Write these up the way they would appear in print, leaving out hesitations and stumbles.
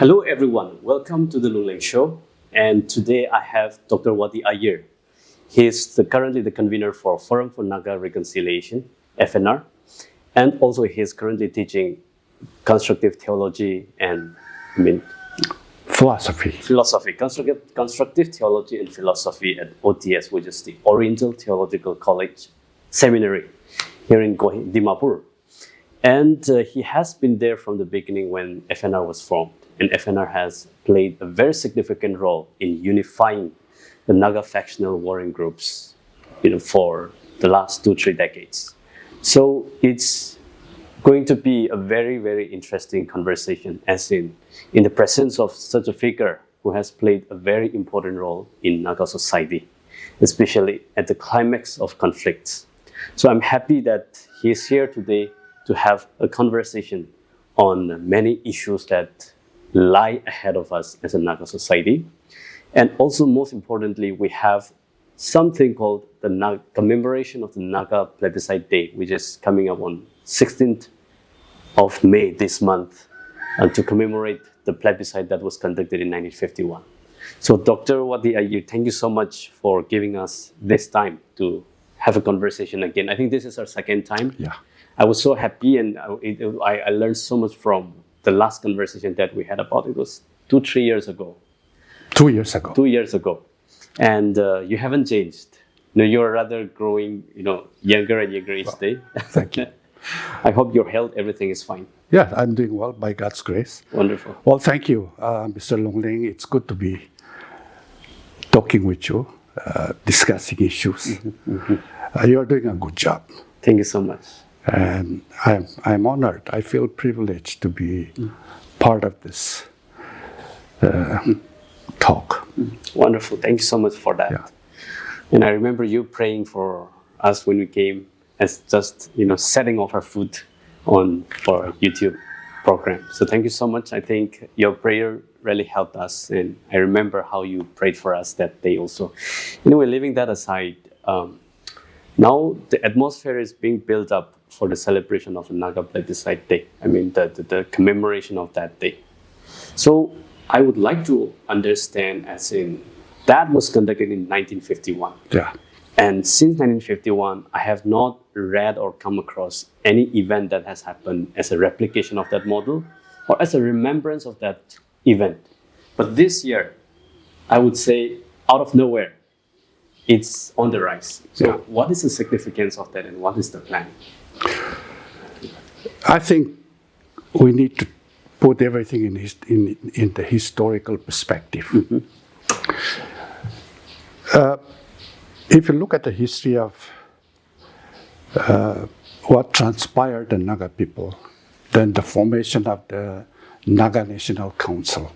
Hello everyone, welcome to the Lungleng show. And today I have Dr. Wati Aier. He is currently the convener for Forum for Naga Reconciliation, FNR, and also he is currently teaching constructive theology and philosophy, constructive theology and philosophy at OTS, which is the Oriental Theological College Seminary here in Dimapur. And he has been there from the beginning when FNR was formed. And FNR has played a very significant role in unifying the Naga factional warring groups, for the last 2-3 decades. So it's going to be a very, very interesting conversation, as in the presence of such a figure who has played a very important role in Naga society, especially at the climax of conflicts. So I'm happy that he is here today to have a conversation on many issues that lie ahead of us as a Naga society. And also, most importantly, we have something called the commemoration of the Naga Plebiscite Day, which is coming up on 16th of May this month, to commemorate the plebiscite that was conducted in 1951. So Dr. Wati Aier, thank you so much for giving us this time to have a conversation again. I think this is our second time. Yeah. I was so happy, and I learned so much from the last conversation that we had about it was 2-3 years ago. 2 years ago. 2 years ago. And you haven't changed. You're rather growing, younger and younger each day. Thank you. I hope your health, everything is fine. Yeah, I'm doing well by God's grace. Wonderful. Well, thank you, Mr. Lungleng. It's good to be talking with you, discussing issues. Mm-hmm. Mm-hmm. You're doing a good job. Thank you so much. And I'm honored. I feel privileged to be part of this talk. Wonderful. Thank you so much for that. Yeah. And I remember you praying for us when we came, as just setting off our foot for a YouTube program. So thank you so much. I think your prayer really helped us, and I remember how you prayed for us that day also. Anyway, leaving that aside, now the atmosphere is being built up for the celebration of the Naga Plebiscite Day. The commemoration of that day. So I would like to understand, as in, that was conducted in 1951. Yeah. And since 1951, I have not read or come across any event that has happened as a replication of that model or as a remembrance of that event. But this year, I would say, out of nowhere, it's on the rise. So yeah. What is the significance of that, and what is the plan? I think we need to put everything in the historical perspective. Mm-hmm. If you look at the history of what transpired in Naga people, then the formation of the Naga National Council,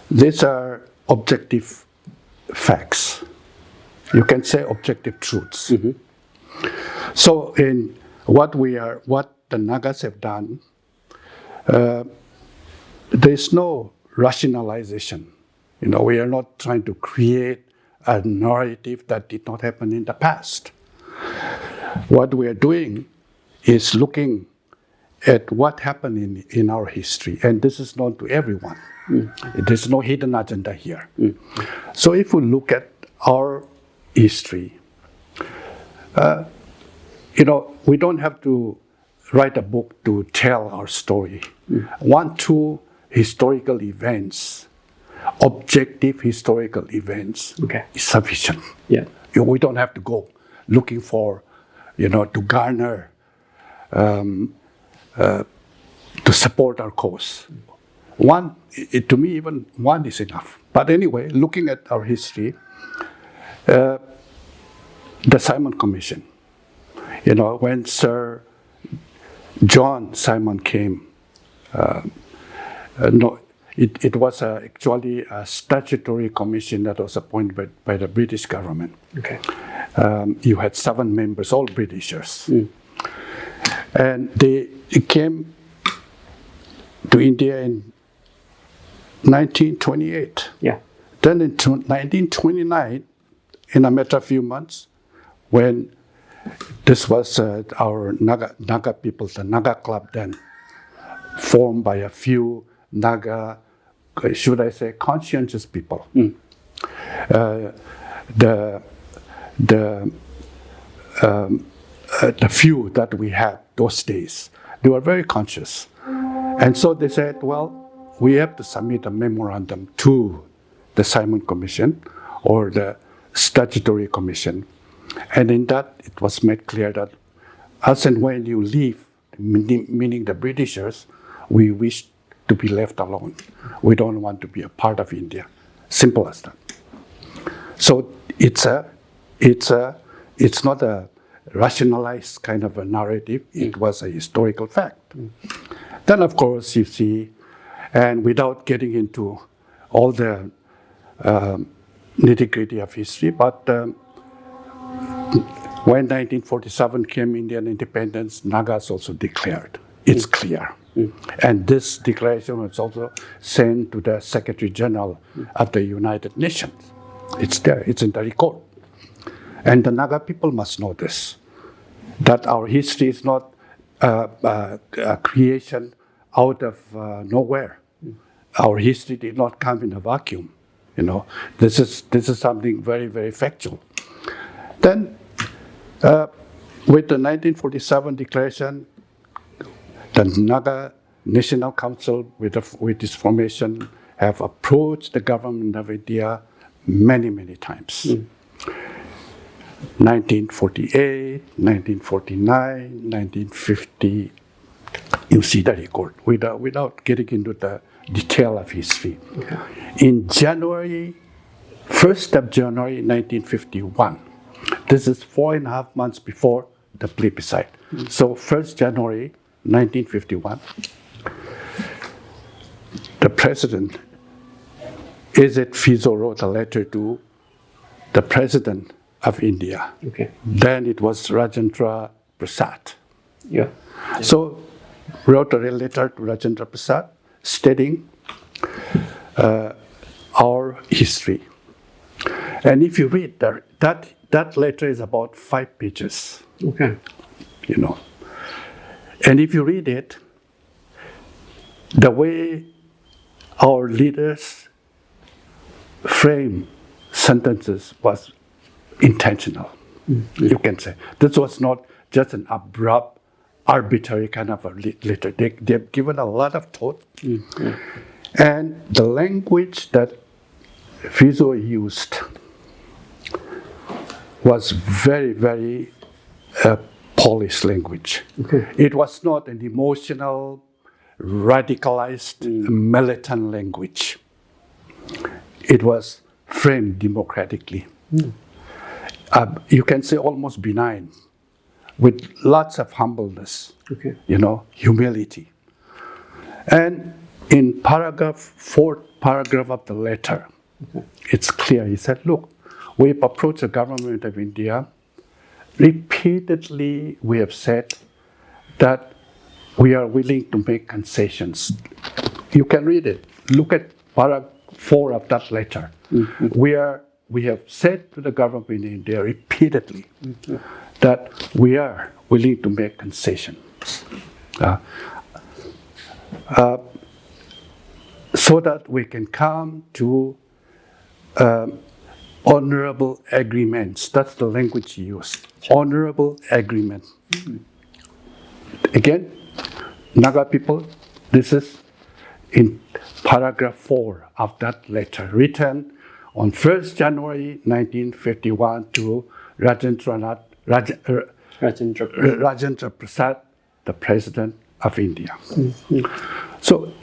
these are objective facts. You can say objective truths. Mm-hmm. So in what the Nagas have done, there is no rationalization. We are not trying to create a narrative that did not happen in the past. What we are doing is looking at what happened in our history, and this is known to everyone. There's no hidden agenda here. So if we look at our history, we don't have to write a book to tell our story. 1-2 historical events, objective historical events, is sufficient. Yeah. We don't have to go looking for, to garner, to support our cause. To me, even one is enough. But anyway, looking at our history, the Simon Commission, when Sir John Simon came, it was actually a statutory commission that was appointed by the British government. Okay. You had 7 members, all Britishers. And they came to India in 1928. Yeah. Then in 1929, in a matter of few months, when this was our Naga people, the Naga Club then, formed by a few Naga, should I say, conscientious people. The few that we had those days, they were very conscious. And so they said, well, we have to submit a memorandum to the Simon Commission or the Statutory Commission. And in that, it was made clear that as and when you leave, meaning the Britishers, we wish to be left alone. We don't want to be a part of India. Simple as that. So it's not a rationalized kind of a narrative. It was a historical fact. Then, of course, you see, and without getting into all the nitty-gritty of history, but when 1947 came Indian independence, Nagas also declared. It's clear. And this declaration was also sent to the Secretary General of the United Nations. It's there, it's in the record. And the Naga people must know this, that our history is not a creation out of nowhere. Our history did not come in a vacuum. This is something very, very factual. Then, with the 1947 declaration, the Naga National Council, with its formation, have approached the government of India many, many times. 1948, 1949, 1950, you see the record, without getting into the detail of history. Okay. In January, 1st of January 1951, this is 4.5 months before the plebiscite. So 1st January 1951, the president, Fizo, wrote a letter to the president of India. Okay. Then it was Rajendra Prasad. Yeah. So wrote a letter to Rajendra Prasad stating our history. And if you read that letter is about 5 pages. Okay. And if you read it, the way our leaders frame sentences was intentional, you can say. This was not just an abrupt, arbitrary kind of a letter. They've given a lot of thought. And the language that Fizo used was very, very polished language. Okay. It was not an emotional, radicalized, militant language. It was framed democratically. You can say almost benign, with lots of humbleness, humility. And in fourth paragraph of the letter, it's clear. He said, look, we've approached the government of India. Repeatedly, we have said that we are willing to make concessions. You can read it. Look at paragraph 4 of that letter. We have said to the government in India repeatedly that we are willing to make concessions so that we can come to honorable agreements. That's the language he used. Honorable agreement. Again, Naga people, this is in paragraph 4 of that letter, written on 1st January 1951 to Rajendra Prasad, the President of India. So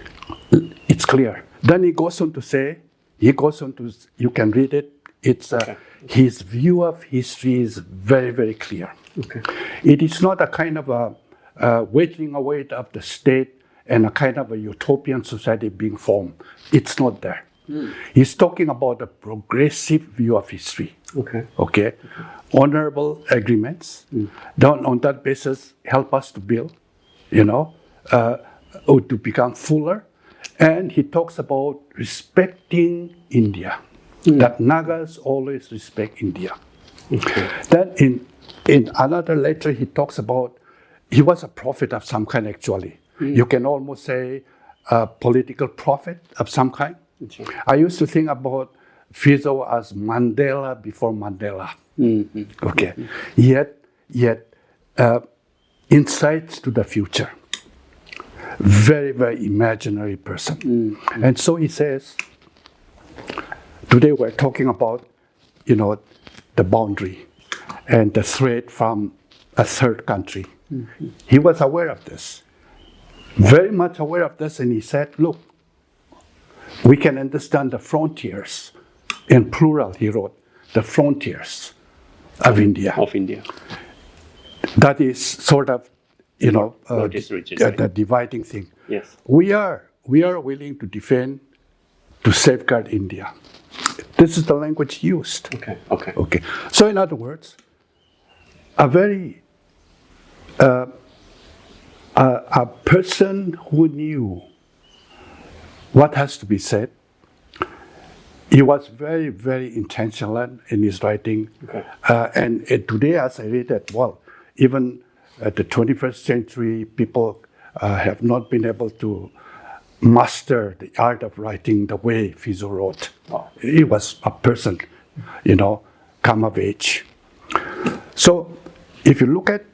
it's clear. Then he goes on to say, you can read it, his view of history is very, very clear. Okay. It is not a kind of a waging away of the state and a kind of a utopian society being formed. It's not there. He's talking about a progressive view of history. Okay. Honorable agreements. Then on that basis, help us to build, to become fuller. And he talks about respecting India. That Nagas always respect India. Okay. Then in another letter, he talks about, he was a prophet of some kind actually. You can almost say a political prophet of some kind. Sure. I used to think about Fizo as Mandela before Mandela. Okay, yet insights to the future. Very, very imaginary person. And so he says, today we're talking about, the boundary and the threat from a third country. He was aware of this, very much aware of this, and he said, look, we can understand the frontiers, in plural he wrote, the frontiers of India. That is sort of, the dividing thing. Yes. We are willing to defend, to safeguard India. This is the language used. Okay. So in other words, a very a person who knew what has to be said. He was very, very intentional in his writing. And today, as I read it, even at the 21st century, people have not been able to master the art of writing the way Fizo wrote. He was a person, come of age. So if you look at,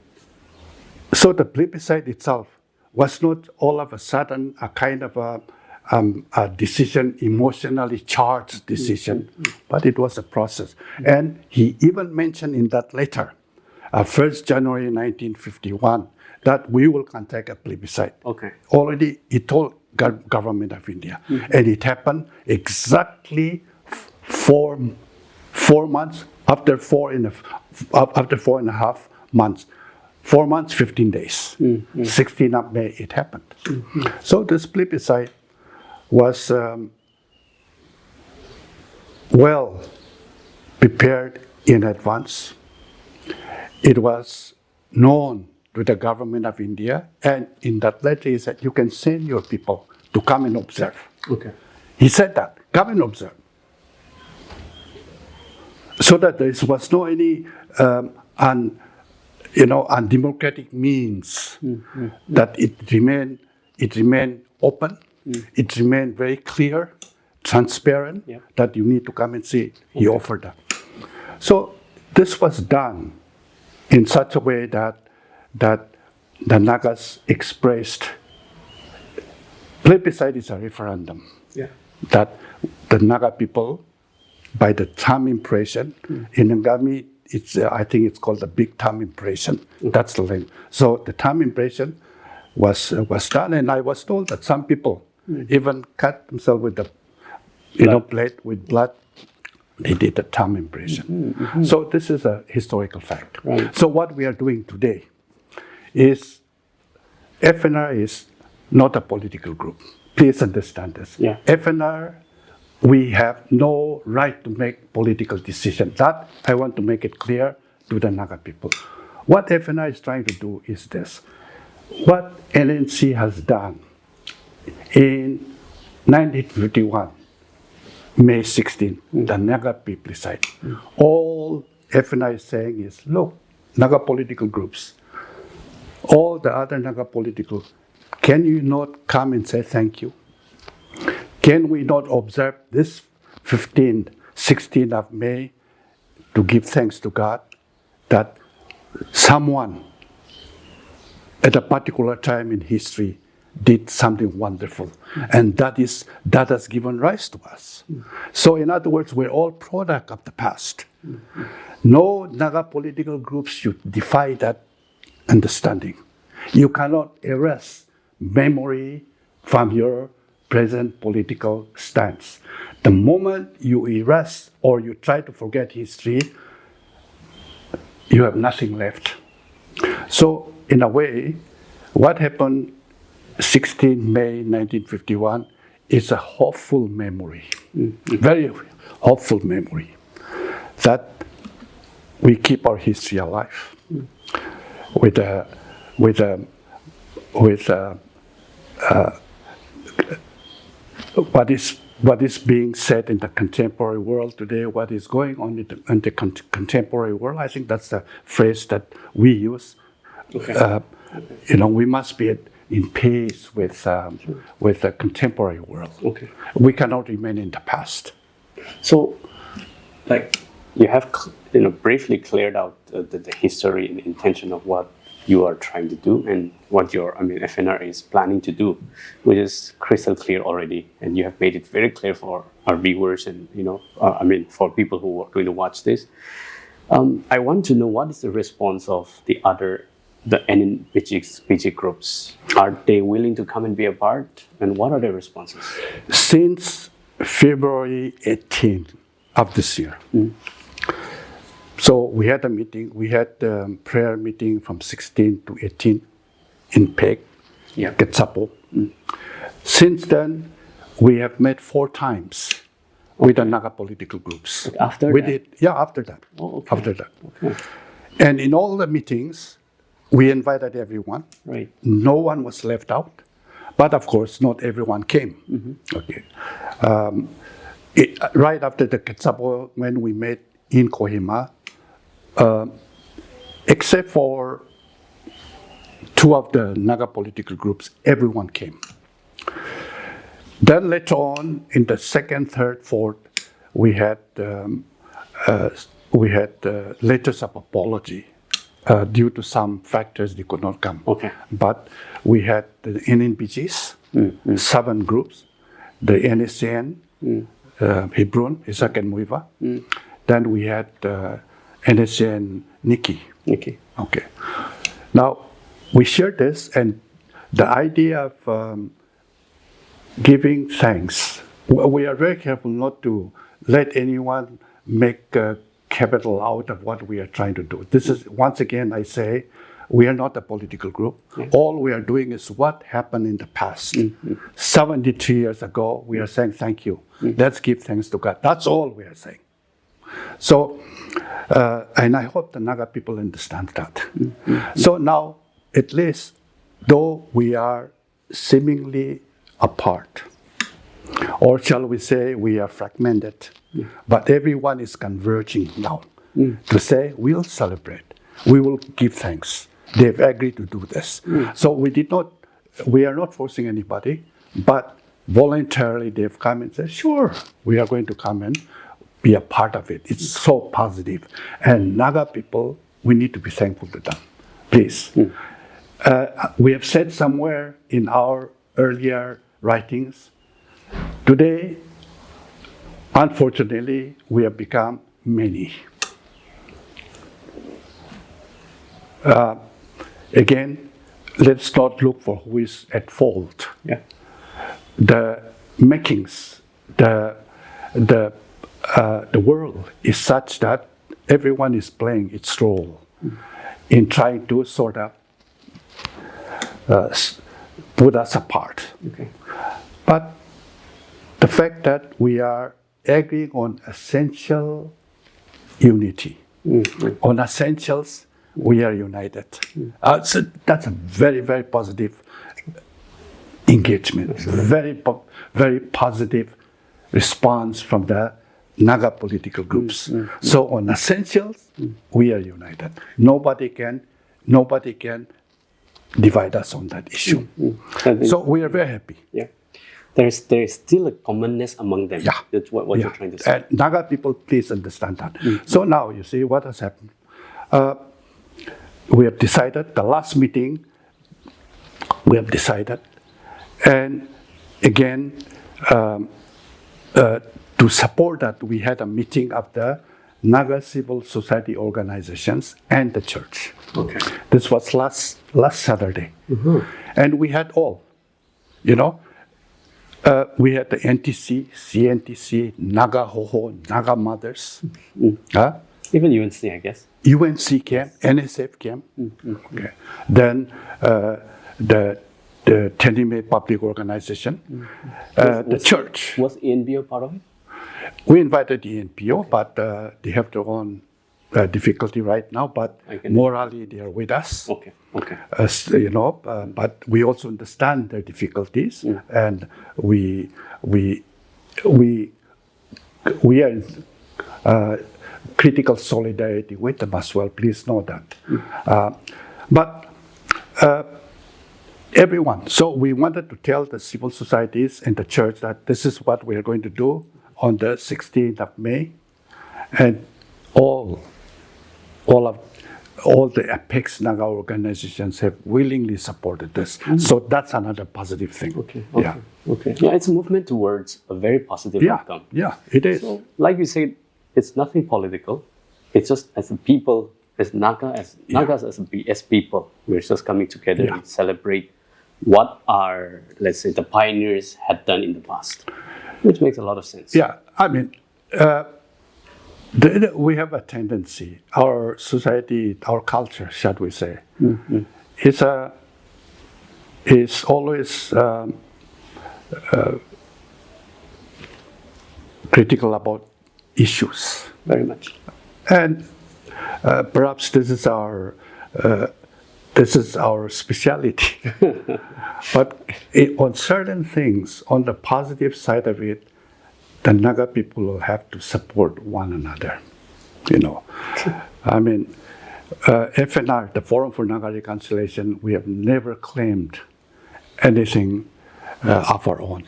the plebiscite itself was not all of a sudden a kind of a decision, emotionally charged decision, but it was a process. And he even mentioned in that letter, 1st January 1951, that we will conduct a plebiscite. Already he told government of India, and it happened exactly 4 months after 4.5 months. 4 months, 15 days. 16th of May, it happened. So this plebiscite was well prepared in advance. It was known to the government of India, and in that letter he said, you can send your people to come and observe. He said that, come and observe. So that there was no any undemocratic means that it remained open, it remained very clear, transparent, that you need to come and see it. He offered that. So this was done in such a way that the Nagas expressed, plebiscite is a referendum, that the Naga people, by the thumb impression, in Ngami, I think it's called the big thumb impression. That's the language. So the thumb impression was done, and I was told that some people even cut themselves with the blade with blood. They did the thumb impression. So this is a historical fact. So what we are doing today is, FNR is not a political group. Please understand this. FNR, we have no right to make political decisions. That I want to make it clear to the Naga people. What FNR is trying to do is this. What NNC has done in 1951, May 16, the Naga plebiscite. All FNR is saying is, look, Naga political groups, all the other Naga political, can you not come and say thank you? Can we not observe this 16th of May to give thanks to God that someone at a particular time in history did something wonderful, and that has given rise to us. So in other words, we're all product of the past. No Naga political groups should defy that understanding. You cannot erase memory from your present political stance. The moment you erase or you try to forget history, you have nothing left. So in a way, what happened 16 May 1951 is a hopeful memory, very hopeful memory, that we keep our history alive with what is being said in the contemporary world today, what is going on in the contemporary world. I think that's the phrase that we use. We must be in pace with the contemporary world. Okay. We cannot remain in the past. So, like, you have briefly cleared out the history and intention of what you are trying to do and what your FNR is planning to do, which is crystal clear already, and you have made it very clear for our viewers and for people who are going to watch this. I want to know, what is the response of the NNBG groups? Are they willing to come and be a part, and what are their responses? Since February 18th of this year. So we had a meeting. We had a prayer meeting from 16 to 18 in Peg, Ketsapo. Since then, we have met 4 times with the Naga Political Groups. After that? After that. Oh, okay. After that. Okay. And in all the meetings, we invited everyone. Right. No one was left out. But of course, not everyone came. Okay. Right after the Ketsapo, when we met in Kohima, except for 2 of the Naga Political Groups, everyone came. Then later on, in the 2nd, 3rd, 4th, we had letters of apology. Due to some factors, they could not come. Okay. But we had the NNBGs, 7 groups, the NSCN, Hebron, Isaac and Muiva. Then we had NSCN Nikki. Okay. Okay. Now, we shared this, and the idea of giving thanks, we are very careful not to let anyone make capital out of what we are trying to do. This is, once again, I say, we are not a political group. All we are doing is what happened in the past. 73 years ago, we are saying thank you. Let's give thanks to God. That's all we are saying. So, and I hope the Naga people understand that. So now, at least, though we are seemingly apart, or shall we say we are fragmented, but everyone is converging now to say we'll celebrate, we will give thanks. They've agreed to do this. So we are not forcing anybody, but voluntarily they've come and said, sure, we are going to come and be a part of it. It's so positive. And Naga people, we need to be thankful to them. Please. We have said somewhere in our earlier writings, today, unfortunately, we have become many. Again, let's not look for who is at fault. The makings, the world is such that everyone is playing its role in trying to sort of put us apart. But the fact that we are agreeing on essential unity, on essentials, we are united. So that's a very, very positive engagement, very positive response from the Naga political groups. So on essentials, we are united. Nobody can divide us on that issue. So we are very happy. There is still a commonness among them. That's what you're trying to say. And Naga people, please understand that. So now you see what has happened. We have decided, the last meeting, we have decided, and again, to support that, we had a meeting of the Naga civil society organizations and the church. This was last Saturday. And we had all, we had the NTC, CNTC, Naga Hoho, Naga Mothers. Even UNC, I guess. UNC came, NSF came. Then the Tenime Public Organization, the church. Was ENBO part of it? We invited the ENPO, but they have their own difficulty right now, but morally they are with us. But we also understand their difficulties, and we are in critical solidarity with them as well. Please know that. But everyone. So we wanted to tell the civil societies and the church that this is what we are going to do on the 16th of May, and all the Apex Naga organizations have willingly supported this. So that's another positive thing. Okay. Yeah. Okay. Yeah, it's a movement towards a very positive outcome. Yeah, it is. So, like you said, it's nothing political. It's just as a people, as Nagas as people, we're just coming together and celebrate what our, let's say, the pioneers had done in the past, which makes a lot of sense. Yeah, I mean, we have a tendency, our society, our culture, shall we say, is always critical about issues. Very much. And perhaps this is our speciality. But on certain things, on the positive side of it, the Naga people will have to support one another. I mean, FNR, the Forum for Naga Reconciliation, we have never claimed anything of our own.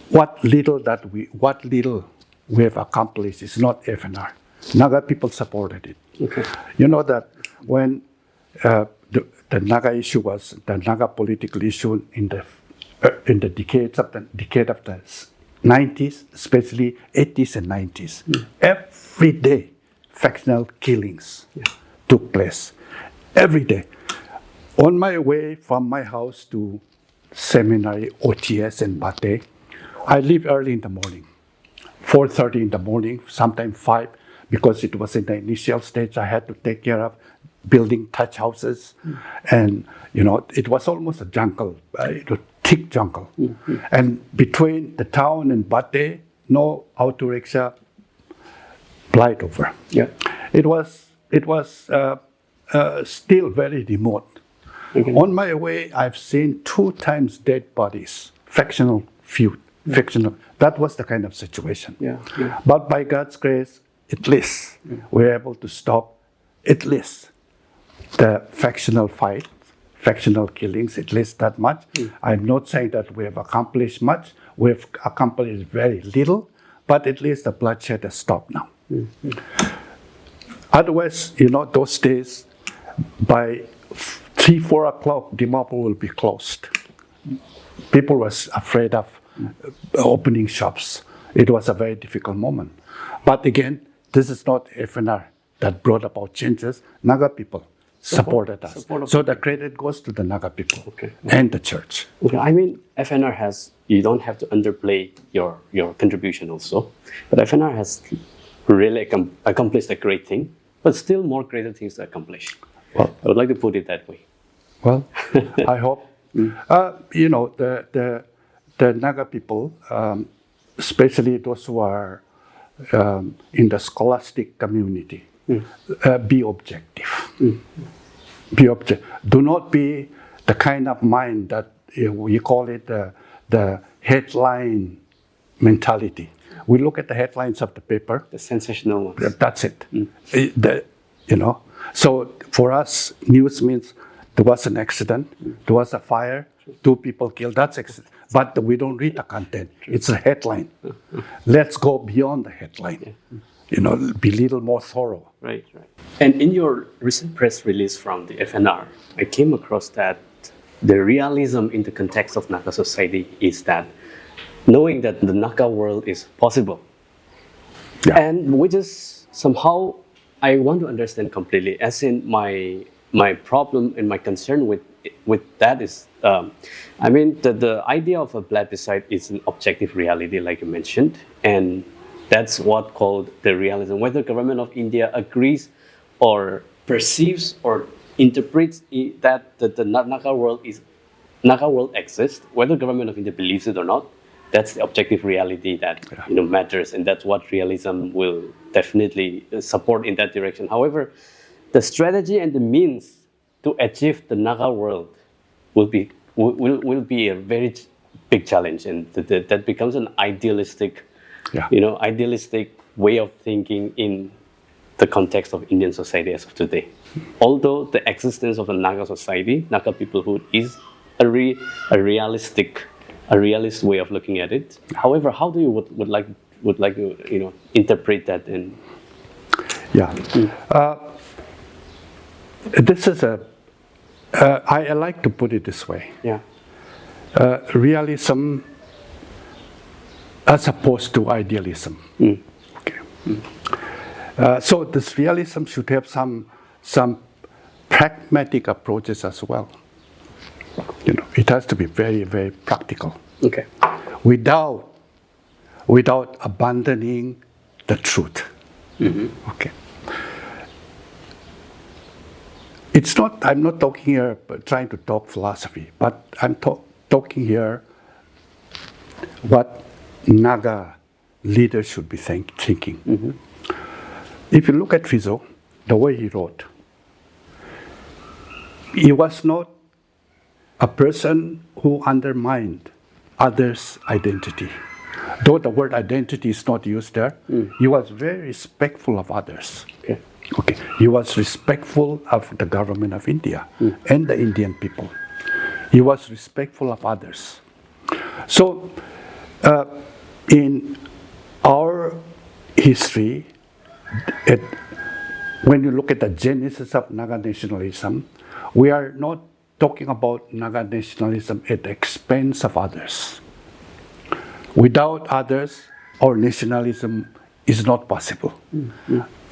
What little we have accomplished is not FNR. Naga people supported it. Okay. You know that when the Naga issue was the Naga political issue in the decade of the 90s, especially 80s and 90s, every day factional killings took place. Every day. On my way from my house to seminary, OTS and Bate, I leave early in the morning, 4:30 in the morning, sometimes 5, because it was in the initial stage. I had to take care of building touch houses, and it was almost a jungle, it was thick jungle. And between the town and Bate, no auto rickshaw, flight over. Yeah. It was still very remote. Okay. On my way, I've seen 2 times dead bodies, factional feud, fictional. That was the kind of situation. Yeah. But by God's grace, at least we're able to stop at least the factional fight, factional killings, at least that much. I'm not saying that we have accomplished much. We've accomplished very little, but at least the bloodshed has stopped now. Otherwise, those days, by 3-4 o'clock, Dimapur will be closed. People were afraid of opening shops. It was a very difficult moment. But again, this is not FNR that brought about changes. Naga people supported us. So the credit goes to the Naga people and the church. Okay. I mean, FNR you don't have to underplay your contribution also, but FNR has really accomplished a great thing, but still more greater things to accomplish. Well, I would like to put it that way. Well, I hope. The Naga people, especially those who are in the scholastic community, be objective. Be objective. Do not be the kind of mind that we call it the headline mentality. We look at the headlines of the paper. The sensational ones. That's it. So for us, news means there was an accident, there was a fire, 2 people killed. That's accident. But we don't read the content. It's a headline. Let's go beyond the headline. Be a little more thorough. Right. And in your recent press release from the FNR, I came across that the realism in the context of Naga society is that knowing that the Naga world is possible. Yeah. And which is somehow, I want to understand completely, as in my problem and my concern with that is, the idea of a plebiscite is an objective reality, like you mentioned, and that's what called the realism. Whether government of India agrees or perceives or interprets that the Naga world exists, whether government of India believes it or not, that's the objective reality that matters, and that's what realism will definitely support in that direction. However, the strategy and the means to achieve the Naga world will be a very big challenge, and that becomes an idealistic way of thinking in the context of Indian society as of today. Although the existence of the Naga society, Naga peoplehood, is a realist way of looking at it. However, how do you would like to interpret that in? Yeah, this is I like to put it this way. Yeah. Realism as opposed to idealism. Okay. So this realism should have some pragmatic approaches as well. It has to be very, very practical. Okay. Without abandoning the truth. Okay. It's not. I'm not talking here trying to talk philosophy, but I'm talking here what Naga leaders should be thinking. If you look at Fizo, the way he wrote, he was not a person who undermined others' identity. Though the word identity is not used there, he was very respectful of others. Okay. He was respectful of the government of India and the Indian people. He was respectful of others. So, in our history, when you look at the genesis of Naga nationalism, we are not talking about Naga nationalism at the expense of others. Without others, our nationalism is not possible.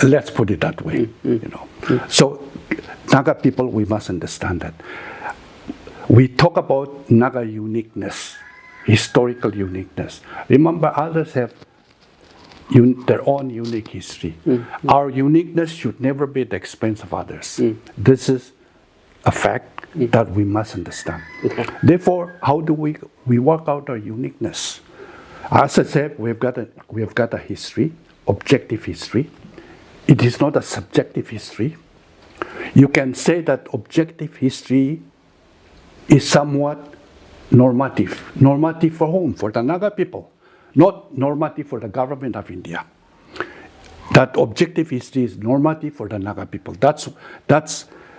Let's put it that way. So, Naga people, we must understand that. We talk about Naga uniqueness, historical uniqueness. Remember, others have their own unique history. Our uniqueness should never be at the expense of others. This is a fact that we must understand. Therefore, how do we work out our uniqueness? As I said, we've got a history, objective history. It is not a subjective history. You can say that objective history is somewhat normative. Normative for whom? For the Naga people, not normative for the government of India. That objective history is normative for the Naga people. That's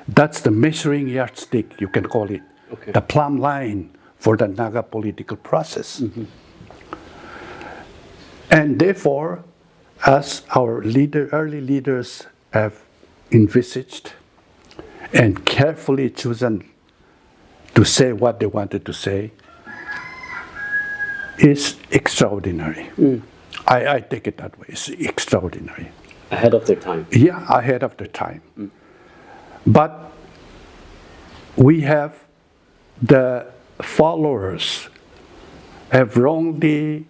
the measuring yardstick, you can call it, the plumb line for the Naga political process. And therefore, as our early leaders have envisaged and carefully chosen to say what they wanted to say, is extraordinary. I take it that way. It's extraordinary. Ahead of their time. Yeah, ahead of their time. But we have the followers have wrongly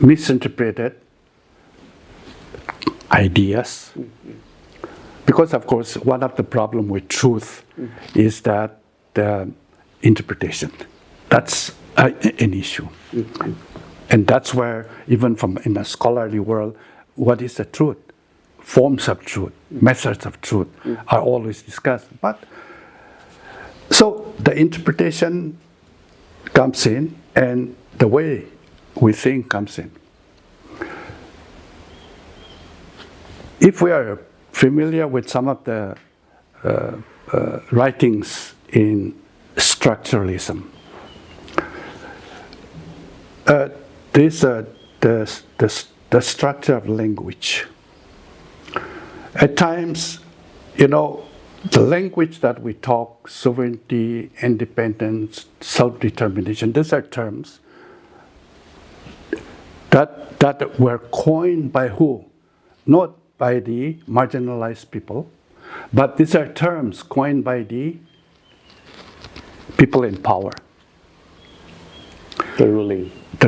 misinterpreted ideas. Because, of course, one of the problems with truth is that the interpretation. That's an issue. And that's where, even in the scholarly world, what is the truth? Forms of truth, methods of truth are always discussed. But so the interpretation comes in, and the way we think comes in. If we are familiar with some of the writings in structuralism, there's the structure of language. At times, the language that we talk, sovereignty, independence, self-determination, these are terms that were coined by who? Not by the marginalized people, but these are terms coined by the people in power. The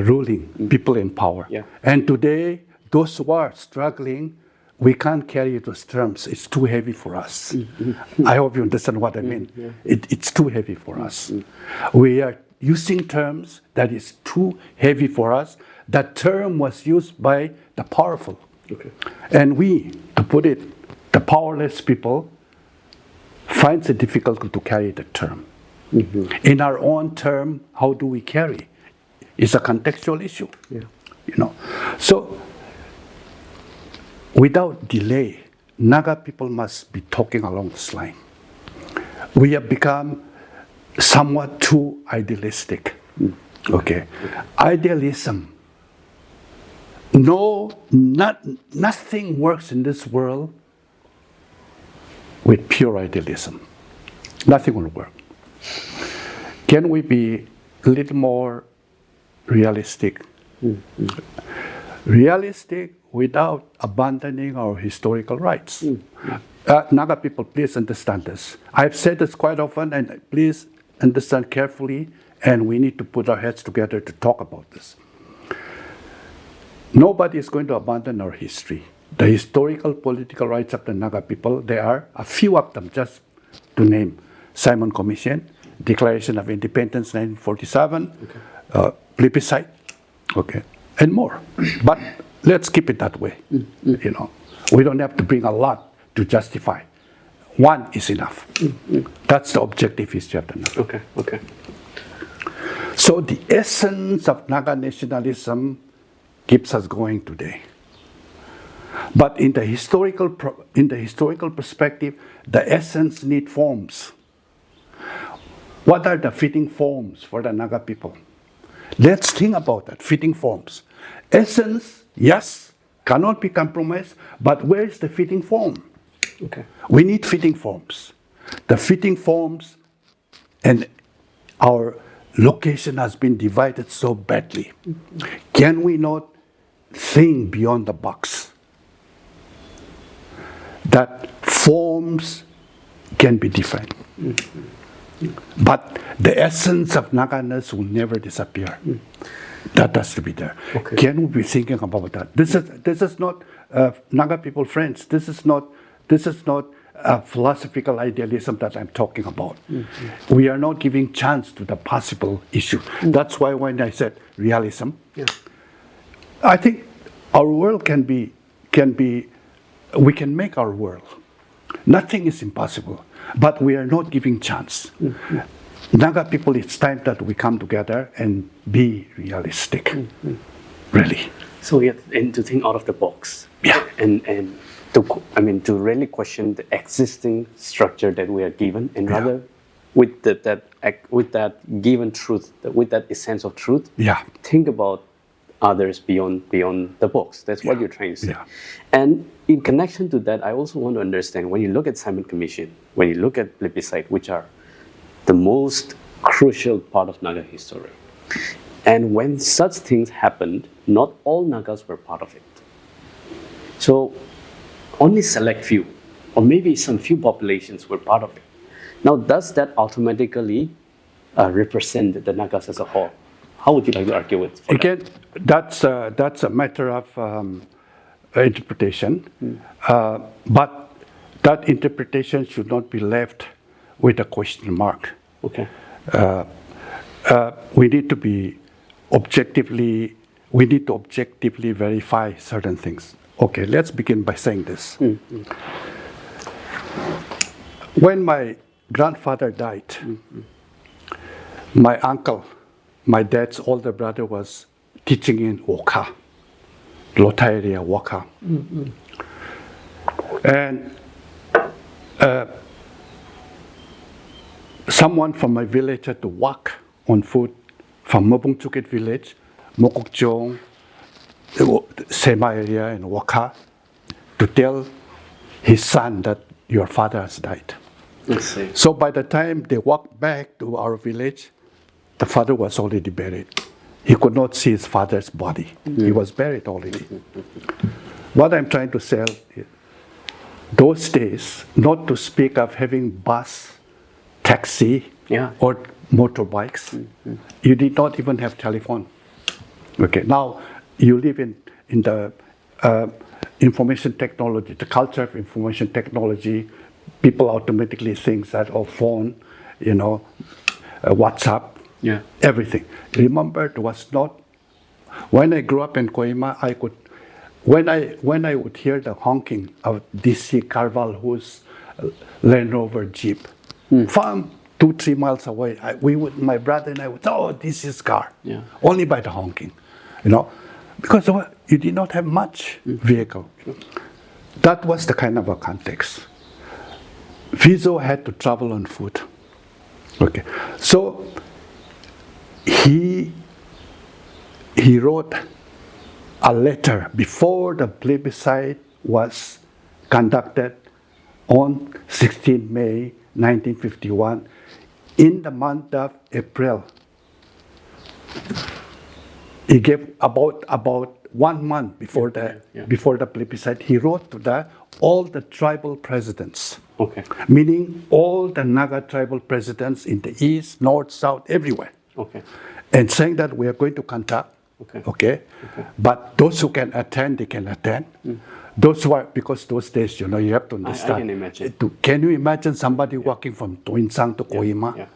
ruling people in power. Yeah. And today, those who are struggling, we can't carry those terms. It's too heavy for us. I hope you understand what I mean. Yeah. It's too heavy for us. We are using terms that is too heavy for us. That term was used by the powerful. And we, to put it, the powerless people, finds it difficult to carry the term. In our own term, how do we carry? It's a contextual issue. So, without delay, Naga people must be talking along this line. we have become somewhat too idealistic. Okay. Idealism. Nothing works in this world with pure idealism. Nothing will work. Can we be a little more realistic? Realistic without abandoning our historical rights. Naga people, please understand this. I've said this quite often, and please understand carefully, and we need to put our heads together to talk about this. Nobody is going to abandon our history. The historical political rights of the Naga people, there are a few of them, just to name: Simon Commission, Declaration of Independence 1947, Plebiscite, and more. But let's keep it that way. We don't have to bring a lot to justify. One is enough. That's the objective history of the Naga. Okay. So the essence of Naga nationalism keeps us going today. But in the historical perspective, the essence need forms. What are the fitting forms for the Naga people? Let's think about that, fitting forms. Essence, yes, cannot be compromised, but where is the fitting form? We need fitting forms. The fitting forms, and our location has been divided so badly. Can we not think beyond the box? That forms can be different. But the essence of Naganess will never disappear. That has to be there. Can we be thinking about that? This is not Naga people friends. This is not philosophical idealism that I'm talking about. We are not giving chance to the possible issue. That's why when I said realism, I think our world we can make our world. Nothing is impossible, but we are not giving chance. Naga people, it's time that we come together and be realistic, really. So and to think out of the box. And to really question the existing structure that we are given, and rather with that given truth, with that essence of truth, think about others beyond the box. That's what you're trying to say. And in connection to that, I also want to understand, when you look at Simon Commission, when you look at Plebiscite, which are the most crucial part of Naga history, and when such things happened, not all Nagas were part of it. So only select few, or maybe some few populations were part of it. Now, does that automatically represent the Nagas as a whole? How would you like to argue with? Again, that's a matter of interpretation, but that interpretation should not be left with a question mark. We need to objectively verify certain things. Let's begin by saying this. When my grandfather died, my uncle, my dad's older brother, was teaching in Oka, Lota area, Waka. And someone from my village had to walk on foot from Mabungchukit village, Mokokchong, Sema area in Waka, to tell his son that your father has died. So by the time they walked back to our village, the father was already buried. He could not see his father's body. He was buried already. What I'm trying to say is, those days, not to speak of having bus, taxi, or motorbikes, you did not even have telephone. Now you live in the information technology, the culture of information technology. People automatically think that, phone, WhatsApp, everything. Remember, it was not. When I grew up in Kohima, when I would hear the honking of DC Carval, whose Land Rover Jeep, from 2-3 miles away, my brother and I would, this is car, only by the honking, because you did not have much vehicle. That was the kind of a context. Fizo had to travel on foot. Okay, so he wrote a letter before the plebiscite was conducted on 16 May 1951. In the month of April, he gave about 1 month before the plebiscite. He wrote to all the tribal presidents, meaning all the Naga tribal presidents in the east, north, south, everywhere, and saying that we are going to conduct. But those who can attend, they can attend. Those who are, because those days, you have to understand. I can imagine. Can you imagine somebody walking from Toinsang to Kohima?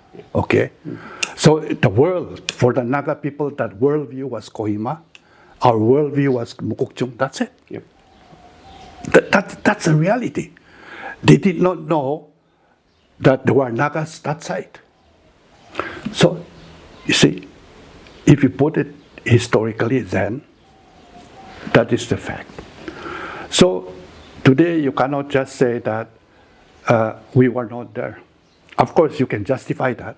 So the world, for the Naga people, that worldview was Kohima. Our worldview was Mukokchung. That's it. That's a reality. They did not know that there were Nagas that side. So, you see, if you put it historically, then that is the fact. So today you cannot just say that we were not there. Of course, you can justify that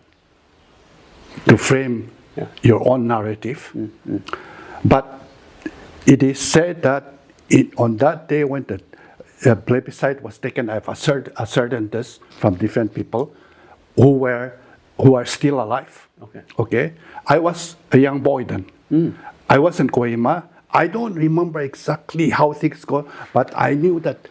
to frame your own narrative. But it is said that on that day when the plebiscite was taken, I have ascertained this from different people who are still alive. I was a young boy then. I was in Kohima. I don't remember exactly how things go, but I knew that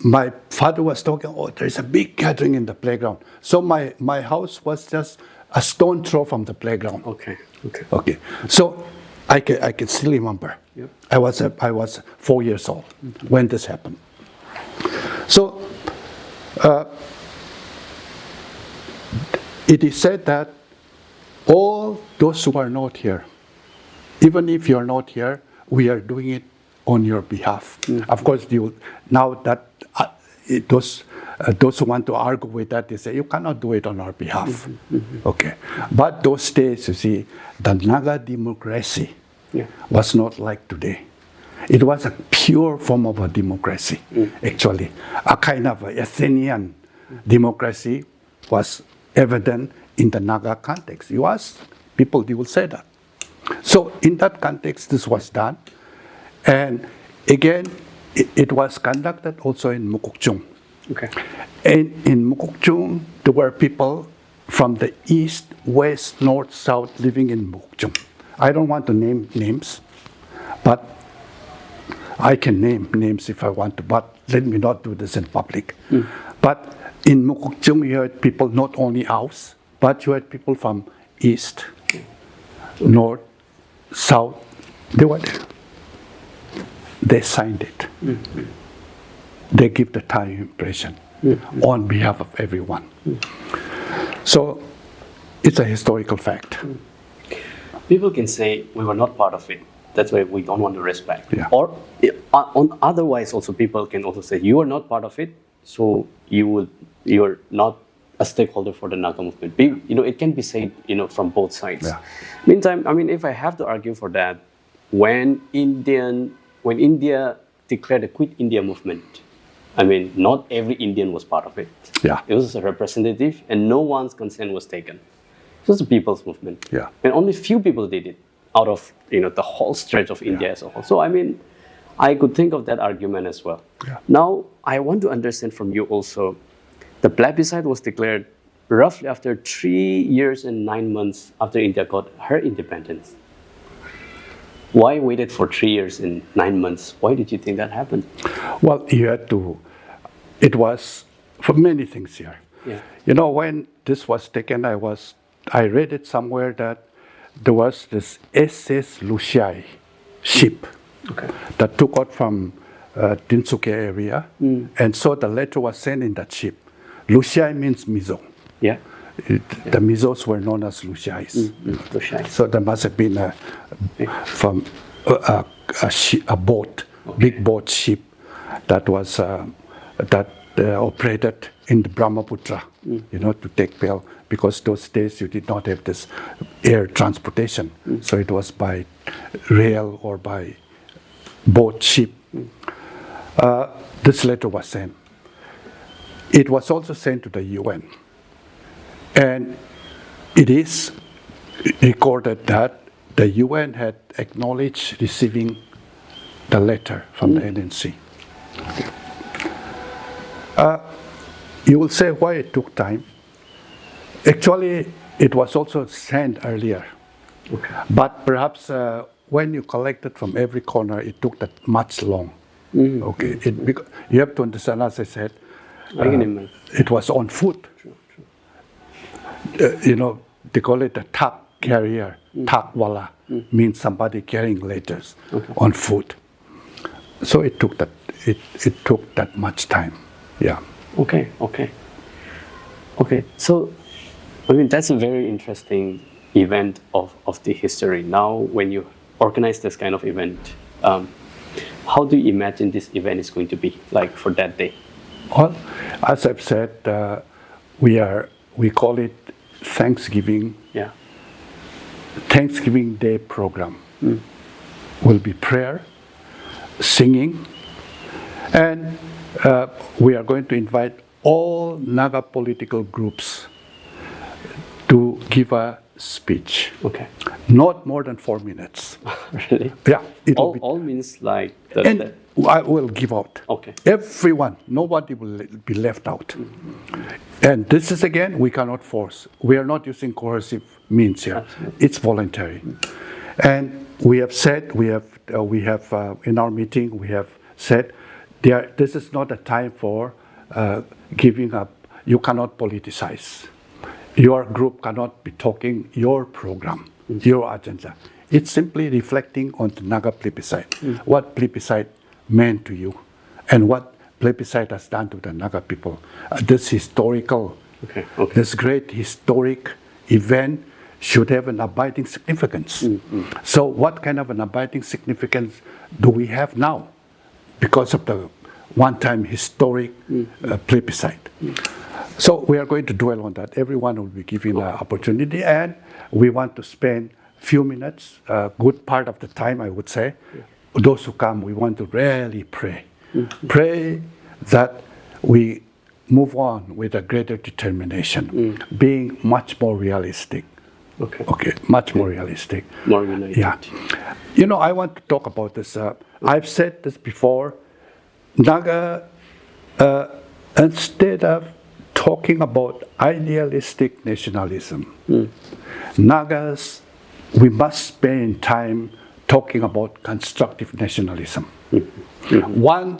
my father was talking, there's a big gathering in the playground. So my house was just a stone throw from the playground. So I can still remember. I was 4 years old when this happened. So it is said that all those who are not here, even if you are not here, we are doing it on your behalf. Of course, now that those who want to argue with that, they say, you cannot do it on our behalf. But those days, you see, the Naga democracy was not like today. It was a pure form of a democracy, actually. A kind of Athenian democracy was evident in the Naga context. You ask people, they will say that. So in that context, this was done. And again, it was conducted also in Mukokchung. And in Mukokchung, there were people from the east, west, north, south living in Mukokchung. I don't want to name names, but I can name names if I want to, but let me not do this in public. But in Mukokchung, you had people not only ours, but you had people from east, north, south. They were there. They signed it. They give the Thai impression on behalf of everyone. So it's a historical fact. People can say we were not part of it. That's why we don't want to respect. Or on otherwise, also people can also say you are not part of it, so you're not a stakeholder for the Naga movement. It can be said from both sides. Meantime, I mean, if I have to argue for that, when India declared a Quit India movement, I mean, not every Indian was part of it. It was a representative, and no one's consent was taken. It was a people's movement, and only few people did it out of the whole stretch of India as a whole. So I mean, I could think of that argument as well. Now, I want to understand from you also. The plebiscite was declared roughly after 3 years and 9 months after India got her independence. Why waited for 3 years and 9 months? Why did you think that happened? Well, it was for many things here. When this was taken, I read it somewhere that there was this SS Lushai ship that took out from Tinsukia area, and so the letter was sent in that ship. Lushai means Mizo. The Mizos were known as Lushais. So there must have been from a boat, big boat ship that was operated in the Brahmaputra, to take mail, because those days you did not have this air transportation, so it was by rail or by boat ship. This letter was sent. it was also sent to the UN. And it is recorded that the UN had acknowledged receiving the letter from the NNC. You will say why it took time. Actually, it was also sent earlier. Okay. But perhaps when you collected from every corner, it took that much long. Okay, you have to understand, as I said, it was on foot. They call it a tak carrier. Takwala means somebody carrying letters on foot. So it took that much time. Yeah. Okay. So, that's a very interesting event of the history. Now, when you organize this kind of event, how do you imagine this event is going to be like for that day? Well, as I've said, we call it Thanksgiving. Yeah. Thanksgiving Day program will be prayer, singing, and we are going to invite all Naga political groups to give a speech. Okay. Not more than 4 minutes. Really? Yeah. All means like I will give out. Okay. Everyone, nobody will be left out. And this is again, we cannot force. We are not using coercive means here. Absolutely. It's voluntary. And we have said, we have in our meeting, we have said, this is not a time for giving up. You cannot politicize. Your group cannot be talking your program, your agenda. It's simply reflecting on the Naga Plebiscite, what Plebiscite meant to you, and what Plebiscite has done to the Naga people. This great historic event should have an abiding significance. So what kind of an abiding significance do we have now because of the one-time historic plebiscite? So we are going to dwell on that. Everyone will be given an opportunity, and we want to spend a few minutes, a good part of the time, I would say. Those who come, we want to really pray. Pray that we move on with a greater determination, being much more realistic. Much more realistic. More united. Yeah. I want to talk about this. I've said this before. Naga, instead of talking about idealistic nationalism, Nagas, we must spend time talking about constructive nationalism. One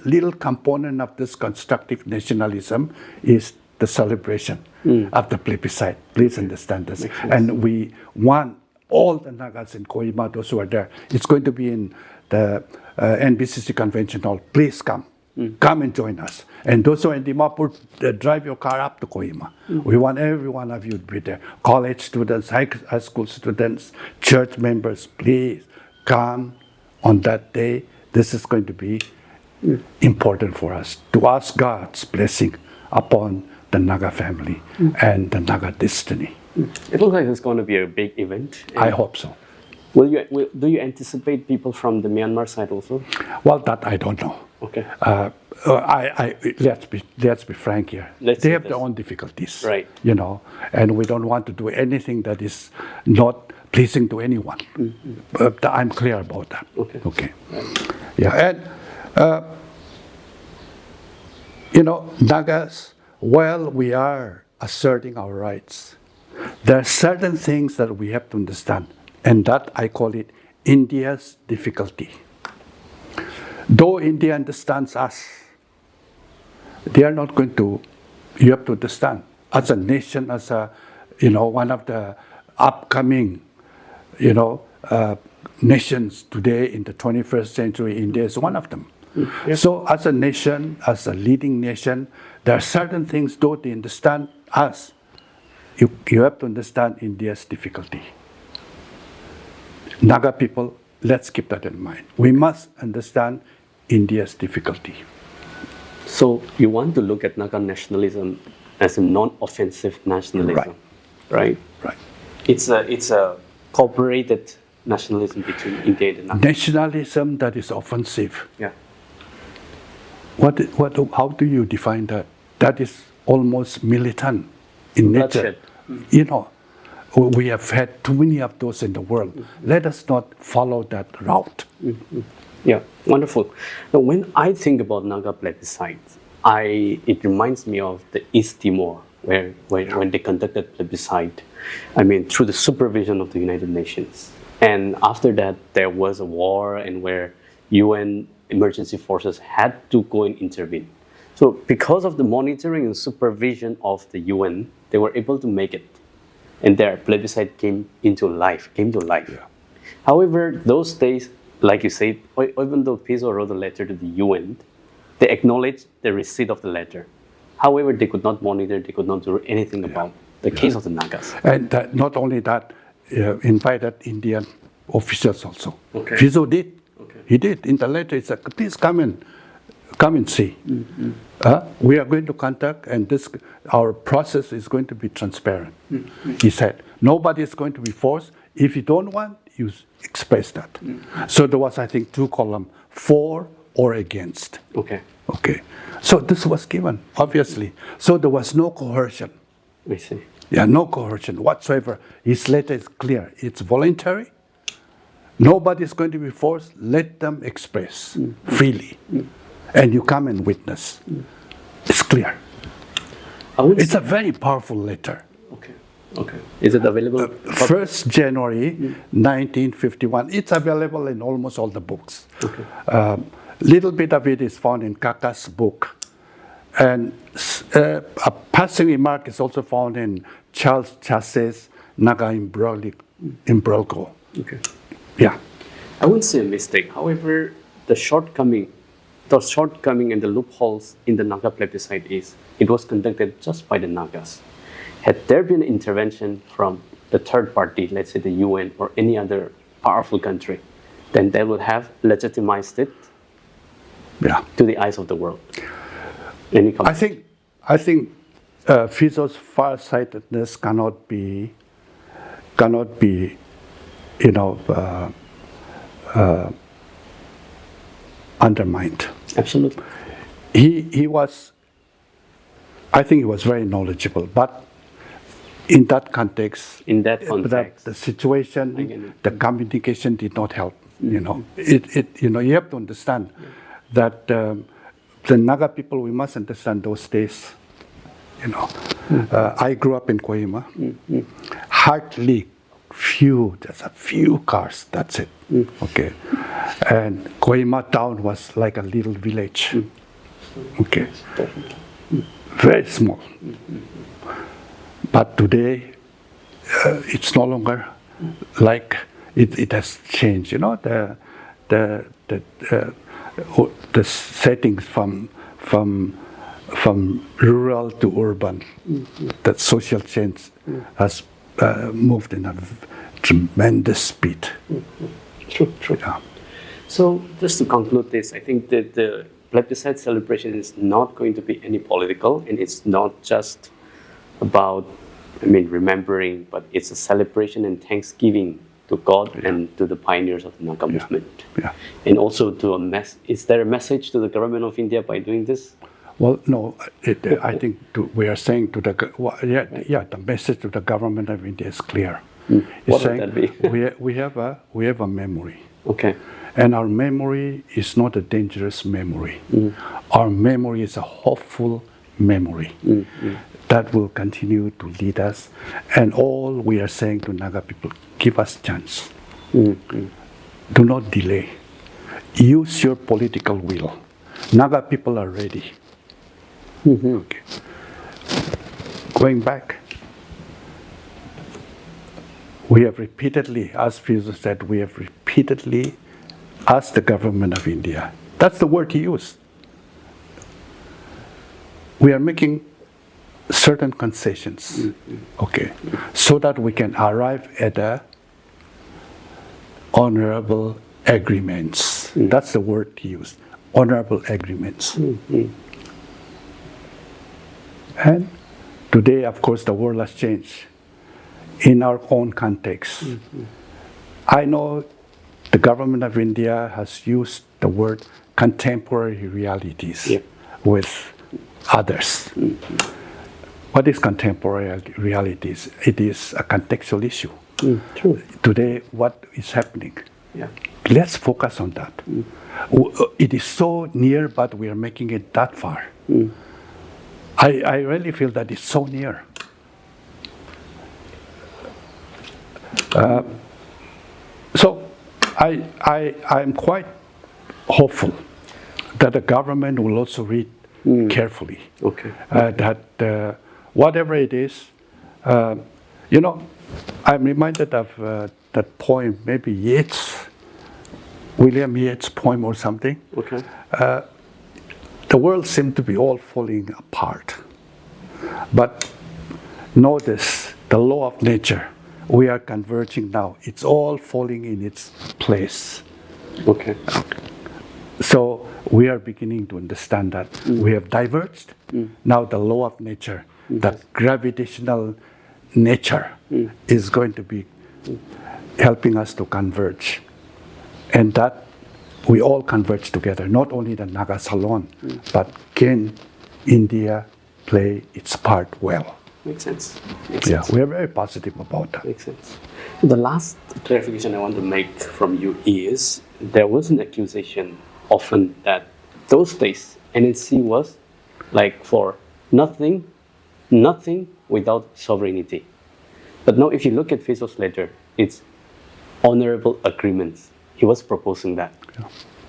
little component of this constructive nationalism is the celebration of the plebiscite. Please understand this. And we want all the Nagas in Kohima, those who are there. It's going to be in the NBCC Convention Hall. Please come. Come and join us. And those who are in Dimapur, drive your car up to Kohima. We want every one of you to be there. College students, high school students, church members, please come on that day. This is going to be important for us to ask God's blessing upon the Naga family and the Naga destiny. It looks like it's going to be a big event. I hope so. Do you anticipate people from the Myanmar side also? Well, that I don't know. Okay. Let's be frank here. They have their own difficulties, right? And we don't want to do anything that is not pleasing to anyone. I'm clear about that. Okay. Right. Yeah, and Nagas, while we are asserting our rights, there are certain things that we have to understand, and that I call it India's difficulty. Though India understands us, they are not going to, you have to understand, as a nation, as one of the upcoming, nations today in the 21st century, India is one of them. So as a nation, as a leading nation, there are certain things, though they understand us, you have to understand India's difficulty. Naga people, let's keep that in mind. We must understand India's difficulty. So you want to look at Naga nationalism as a non-offensive nationalism, right? Right. It's a cooperated nationalism between India and Naga. Nationalism that is offensive. Yeah. How do you define that? That is almost militant in nature. Bloodshed. You know, we have had too many of those in the world. Let us not follow that route. Yeah, wonderful. Now, when I think about Naga plebiscite, it reminds me of the East Timor, when they conducted plebiscite, through the supervision of the United Nations. And after that, there was a war, and where UN emergency forces had to go and intervene. So because of the monitoring and supervision of the UN, they were able to make it. And their plebiscite came to life. Yeah. However, those days, like you said, even though Piso wrote a letter to the UN, they acknowledged the receipt of the letter. However, they could not monitor, they could not do anything about the case of the Nagas. And not only that, invited Indian officials also. Okay. Piso did. Okay. He did. In the letter, he said, please come and see. We are going to conduct, and our process is going to be transparent. He said, nobody is going to be forced. If you don't want, you express that. So there was, I think, 2 columns, for or against. Okay. So this was given, obviously. So there was no coercion. I see. Yeah, no coercion whatsoever. His letter is clear. It's voluntary. Nobody is going to be forced. Let them express freely. And you come and witness. It's clear. It's a very powerful letter. Okay. Is it available? 1st January 1951. It's available in almost all the books. Okay. Little bit of it is found in Kaka's book. And a passing remark is also found in Charles Chassey's Naga Imbroglio. Okay. Yeah. I wouldn't say a mistake. However, the shortcoming and the loopholes in the Naga plebiscite is it was conducted just by the Nagas. Had there been intervention from the third party, let's say the UN or any other powerful country, then they would have legitimized it to the eyes of the world. Any comment? I think Piso's far-sightedness cannot be undermined. Absolutely. I think he was very knowledgeable, but in that context, the situation, the communication did not help. You have to understand that the Naga people, we must understand those days. I grew up in Kohima. Hardly there's a few cars, that's it. Okay. And Kohima town was like a little village. Okay. Very small. But today, it's no longer like it has changed. The settings from rural to urban, that social change has moved in a tremendous speed. True. Yeah. So just to conclude this, I think that the plebiscite celebration is not going to be any political, and it's not just about remembering, but it's a celebration and thanksgiving to God and to the pioneers of the Naga movement. Yeah. And also is there a message to the government of India by doing this? Well, no, I think we are saying to the message to the government of India is clear. What would that be? we have a memory. Okay. And our memory is not a dangerous memory. Our memory is a hopeful memory that will continue to lead us. And all we are saying to Naga people, give us chance. Do not delay. Use your political will. Naga people are ready. Okay. Going back, we have repeatedly, as Piso said, we have repeatedly asked the government of India. That's the word he used. We are making certain concessions, okay, so that we can arrive at honorable agreements. That's the word he used, honorable agreements. And today, of course, the world has changed in our own context. I know the government of India has used the word contemporary realities with others. What is contemporary realities? It is a contextual issue. True. Today, what is happening? Let's focus on that. It is so near, but we are making it that far. I really feel that it's so near. So I'm quite hopeful that the government will also read carefully. That whatever it is, I'm reminded of that poem, maybe William Yeats' poem or something. The world seemed to be all falling apart. But notice the law of nature. We are converging now. It's all falling in its place. So we are beginning to understand that we have diverged. Now the law of nature, that gravitational nature is going to be helping us to converge. And that we all converge together, not only the Nagas alone, but can India play its part well? Makes sense. We are very positive about that. Makes sense. The last clarification I want to make from you is there was an accusation often that those days NNC was like for nothing without sovereignty. But now if you look at Faisals' letter, it's honorable agreements. He was proposing that.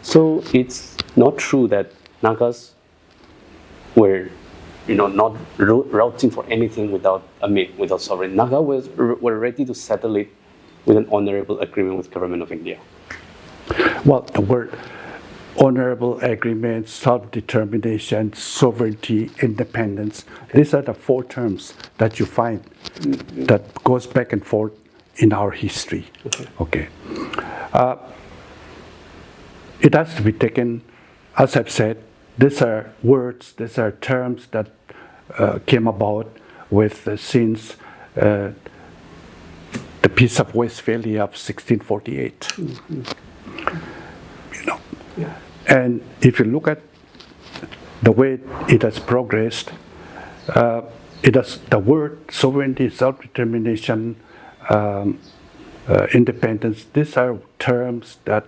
So it's not true that Nagas were not routing for anything without sovereign. Naga were ready to settle it with an honorable agreement with government of India. Well, the word honorable agreement, self-determination, sovereignty, independence, these are the four terms that you find that goes back and forth in our history. It has to be taken, as I've said, these are words, these are terms that came about with since the Peace of Westphalia of 1648. And if you look at the way it has progressed, the word sovereignty, self-determination, independence, these are terms that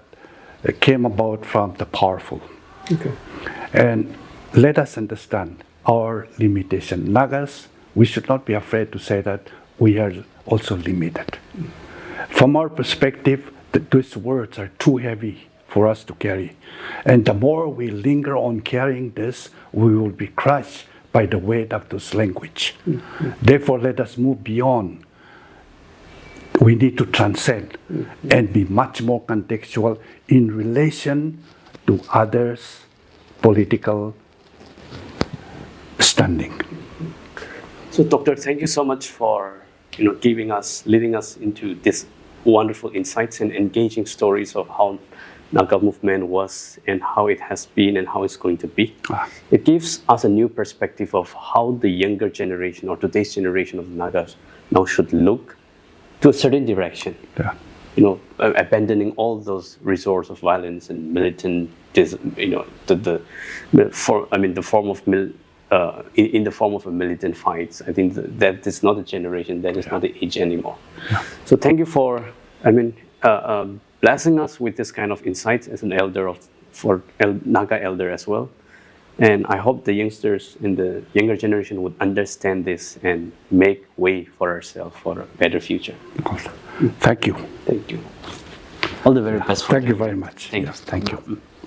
came about from the powerful. And let us understand our limitation. Nagas, we should not be afraid to say that we are also limited. From our perspective, these words are too heavy for us to carry. And the more we linger on carrying this, we will be crushed by the weight of this language. Therefore, let us move beyond. We need to transcend and be much more contextual in relation to others' political standing. So, Doctor, thank you so much for leading us into this wonderful insights and engaging stories of how Naga movement was and how it has been and how it's going to be. It gives us a new perspective of how the younger generation or today's generation of Nagas now should look to a certain direction. Abandoning all those resorts of violence and militant, in the form of a militant fights. I think that is not a generation, that is not the age anymore. So thank you for, blessing us with this kind of insights as an elder Naga elder as well. And I hope the youngsters in the younger generation would understand this and make way for ourselves for a better future. Thank you. Thank you. All the very best. Thank you very much. Thank you. Thank you.